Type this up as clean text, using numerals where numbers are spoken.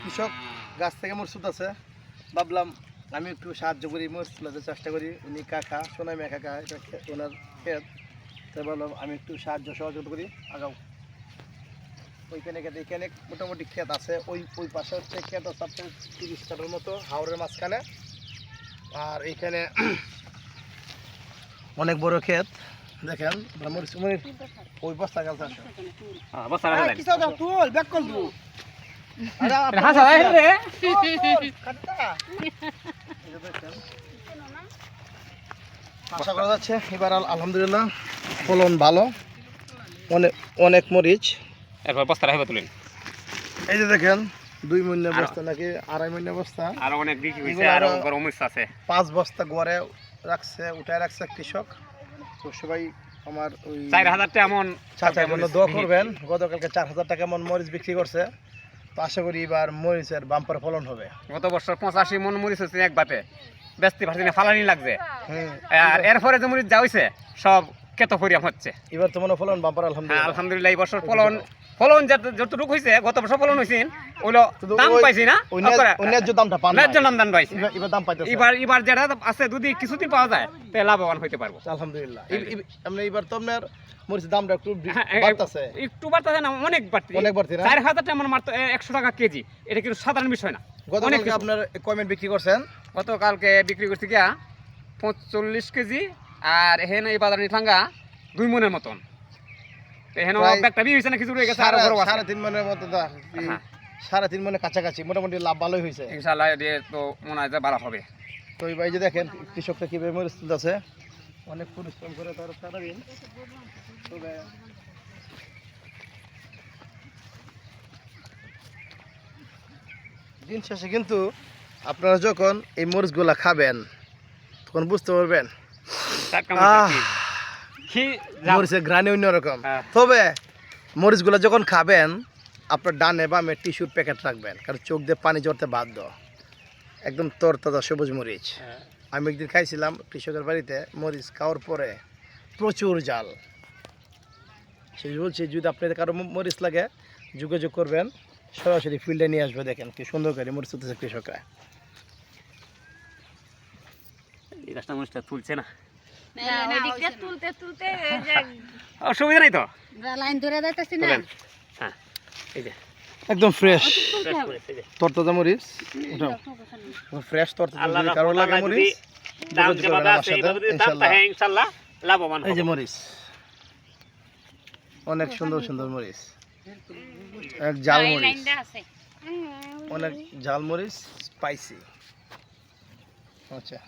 কৃষক গাছ থেকে মরিচ আছে, ভাবলাম আমি একটু সাহায্য করি, মরিচ তোলাতে চেষ্টা করি। উনি কাকা, সোনামিয়া কাকা, এটা ওনার ক্ষেত, তাই ভাবলাম আমি একটু সাহায্য সহযোগিতা করি। আগাও ওইখানে ক্ষেত, এখানে মোটামুটি ক্ষেত আছে, ওই পাশে হচ্ছে ক্ষেত আছে আপনার 30 কাঠার মতো হাওরের মাঝখানে। আর এইখানে অনেক বড় ক্ষেত দেখেন। ওই বস্তা গাছ আছে, আশা করা যাচ্ছে এবার আলহামদুলিল্লাহ ফলন ভালো, অনেক অনেক মরিচ। এরপর বস্তা রাখবে তুলেন। এই যে দেখেন 2 মণ বস্তা নাকি 2.5 মণ বস্তা, আর অনেক বিক্রি হইছে, আর বড় মরিচ আছে 5 বস্তা গড়ে রাখছে, উঠায় রাখছে কৃষক। তো সবাই আমার ওই 4000 টাকা মন চাচার জন্য দোয়া করবেন। গতকালকে 4000 টাকা মন মরিচ বিক্রি করছে, তো আশা করি এবার মরিচের বাম্পার ফলন হবে। গত বছর 85 মন মরিচ হচ্ছে এক বাতে, বেচতে পারছি না, ফালানি লাগছে। আর এরপরে যে মরিচ যা হইছে সব কেতো পরিমাণ হচ্ছে। এবার তো মনে ফলন বাম্পার আলহামদুলিল্লাহ। আলহামদুলিল্লাহ এই বছর ফলন যতটুকু হয়েছে, গত বছর ফলন হয়েছেন ওইলো দাম পাইছি না, ন্যায্য দামটা পান, ন্যায্য দাম পাইছি। এবার দাম পাইতেছে, এবার যেটা আছে যদি কিছুদিন পাওয়া যায় তাহলে লাভবান হইতে পারবো আলহামদুলিল্লাহ। আপনি এবার তো আপনার মরিচের দামটা একটু বাড়তেছে, একটু বাড়তেছে না, অনেক বাড়তি, অনেক বাড়তি না। 4000 টাকা মানে মাত্র 100 টাকা কেজি, এটা কিন্তু সাধারণ বিষয় না। গতকালকে আপনার কমেন্ট বিক্রি করছেন? গতকালকে বিক্রি করছি গিয়া 45 কেজি, আর এখানে এই বাজারে ঠাঙ্গা 2 মনের মতন। এখানে একটা বিয়ে হয়েছে না, কিছু রয়ে গেছে, আরো বড় আছে 3.5 মনের মতো। 3.5 মনের কাছাকাছি, মোটামুটি লাভ ভালোই হয়েছে ইনশাআল্লাহ। দিয়ে তো মনে হয় যে ভালো হবে। তো এই ভাই যে দেখেন কৃষকটা কিভাবে মরিচ তুলতেছে, অনেক পরিশ্রম করে তার সারাদিন। দিন শেষে কিন্তু আপনারা যখন এই মরিচগুলা খাবেন তখন বুঝতে পারবেন মরিচের ঘ্রাণে অন্যরকম। তবে মরিচগুলা যখন খাবেন আপনার ডানে বামে টিস্যুর প্যাকেট রাখবেন, কারণ চোখ দিয়ে পানি ঝরতে বাধ্য। একদম তরতাজা সবুজ মরিচ। আমি একদিন খাইছিলাম কৃষকের বাড়িতে, মরিচ খাওয়ার পরে প্রচুর জাল। সেই বলছি যদি আপনাদের কারো মরিচ লাগে যোগাযোগ করবেন, সরাসরি ফিল্ডে নিয়ে আসবে। দেখেন কি সুন্দর করে মরিচ তুলতেছে কৃষকরা। এই গাছটা মরিচটা তুলছে না, তুলতে অসুবিধা নাই তো, লাইন ধরে যাইতেছি না। হ্যাঁ এই যে একদম ফ্রেশ তরতাজা মরিচ, ফ্রেশ তরতাজা। যদি কারো লাগে মরিচ যোগাযোগ করবেন আমার সাথে, ইনশাআল্লাহ লাভবান হবে। এই যে মরিচ, অনেক সুন্দর সুন্দর মরিচ, এক জাল মরিচ, অনেক জাল মরিচ, স্পাইসি। আচ্ছা।